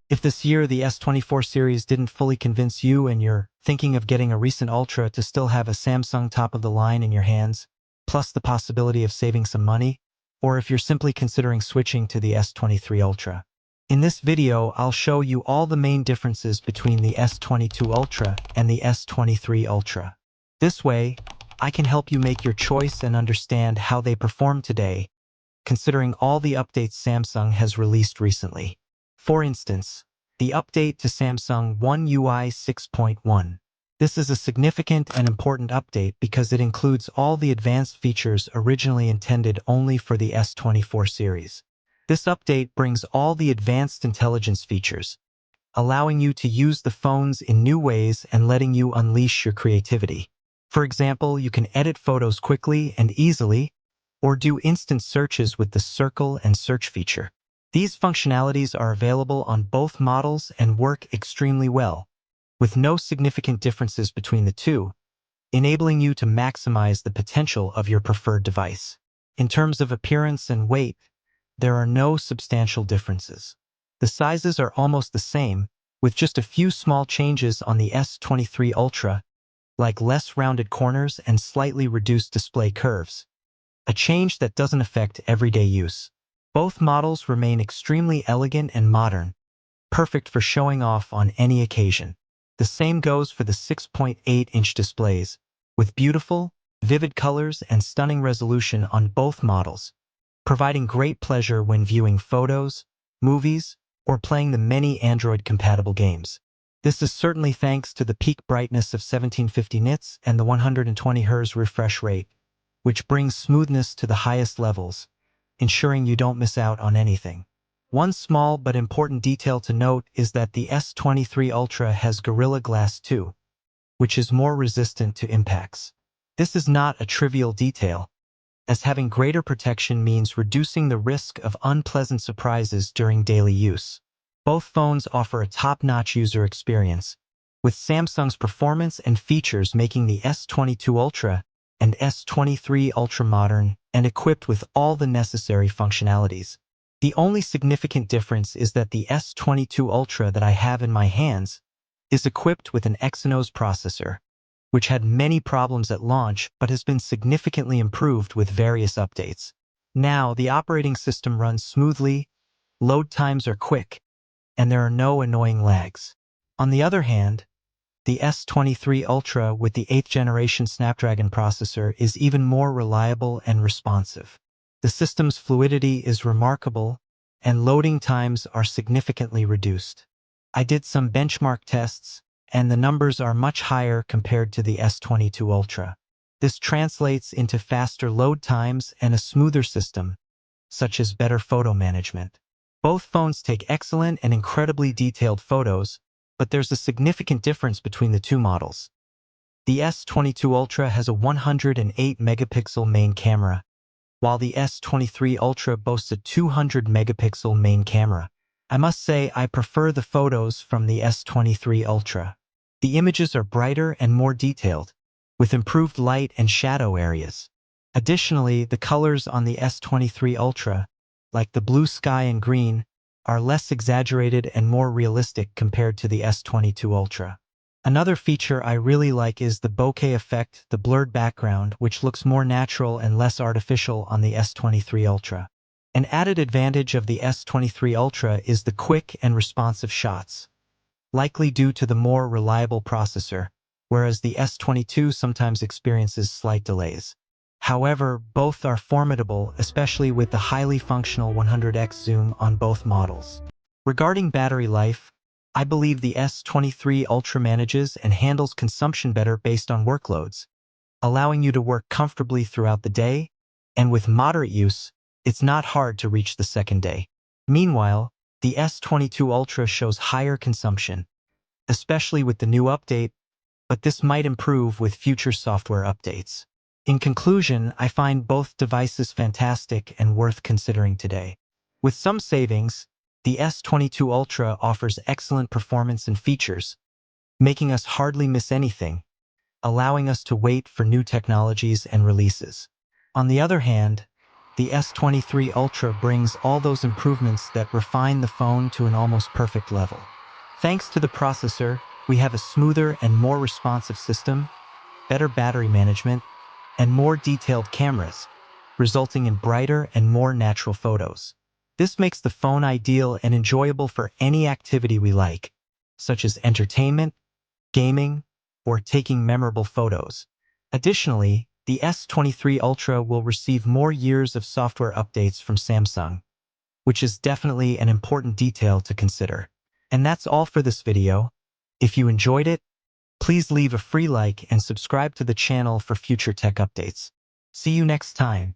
If this year the S24 series didn't fully convince you and you're thinking of getting a recent Ultra to still have a Samsung top-of-the-line in your hands, plus the possibility of saving some money, or if you're simply considering switching to the S23 Ultra. In this video, I'll show you all the main differences between the S22 Ultra and the S23 Ultra. This way, I can help you make your choice and understand how they perform today, considering all the updates Samsung has released recently. For instance, the update to Samsung One UI 6.1. This is a significant and important update because it includes all the advanced features originally intended only for the S24 series. This update brings all the advanced intelligence features, allowing you to use the phones in new ways and letting you unleash your creativity. For example, you can edit photos quickly and easily, or do instant searches with the circle and search feature. These functionalities are available on both models and work extremely well, with no significant differences between the two, enabling you to maximize the potential of your preferred device. In terms of appearance and weight, there are no substantial differences. The sizes are almost the same, with just a few small changes on the S23 Ultra, like less rounded corners and slightly reduced display curves, a change that doesn't affect everyday use. Both models remain extremely elegant and modern, perfect for showing off on any occasion. The same goes for the 6.8-inch displays, with beautiful, vivid colors and stunning resolution on both models, providing great pleasure when viewing photos, movies, or playing the many Android-compatible games. This is certainly thanks to the peak brightness of 1750 nits and the 120 Hz refresh rate, which brings smoothness to the highest levels, ensuring you don't miss out on anything. One small but important detail to note is that the S23 Ultra has Gorilla Glass 2, which is more resistant to impacts. This is not a trivial detail, as having greater protection means reducing the risk of unpleasant surprises during daily use. Both phones offer a top-notch user experience, with Samsung's performance and features making the S22 Ultra and S23 Ultra modern and equipped with all the necessary functionalities. The only significant difference is that the S22 Ultra that I have in my hands is equipped with an Exynos processor, which had many problems at launch but has been significantly improved with various updates. Now, the operating system runs smoothly, load times are quick, and there are no annoying lags. On the other hand, the S23 Ultra with the 8th generation Snapdragon processor is even more reliable and responsive. The system's fluidity is remarkable, and loading times are significantly reduced. I did some benchmark tests, and the numbers are much higher compared to the S22 Ultra. This translates into faster load times and a smoother system, such as better photo management. Both phones take excellent and incredibly detailed photos, but there's a significant difference between the two models. The S22 Ultra has a 108-megapixel main camera, while the S23 Ultra boasts a 200-megapixel main camera. I must say I prefer the photos from the S23 Ultra. The images are brighter and more detailed, with improved light and shadow areas. Additionally, the colors on the S23 Ultra, like the blue sky and green, are less exaggerated and more realistic compared to the S22 Ultra. Another feature I really like is the bokeh effect, the blurred background, which looks more natural and less artificial on the S23 Ultra. An added advantage of the S23 Ultra is the quick and responsive shots, likely due to the more reliable processor, whereas the S22 sometimes experiences slight delays. However, both are formidable, especially with the highly functional 100x zoom on both models. Regarding battery life, I believe the S23 Ultra manages and handles consumption better based on workloads, allowing you to work comfortably throughout the day, and with moderate use, it's not hard to reach the second day. Meanwhile, the S22 Ultra shows higher consumption, especially with the new update, but this might improve with future software updates. In conclusion, I find both devices fantastic and worth considering today. With some savings, the S22 Ultra offers excellent performance and features, making us hardly miss anything, allowing us to wait for new technologies and releases. On the other hand, the S23 Ultra brings all those improvements that refine the phone to an almost perfect level. Thanks to the processor, we have a smoother and more responsive system, better battery management, and more detailed cameras, resulting in brighter and more natural photos. This makes the phone ideal and enjoyable for any activity we like, such as entertainment, gaming, or taking memorable photos. Additionally, the S23 Ultra will receive more years of software updates from Samsung, which is definitely an important detail to consider. And that's all for this video. If you enjoyed it, please leave a free like and subscribe to the channel for future tech updates. See you next time.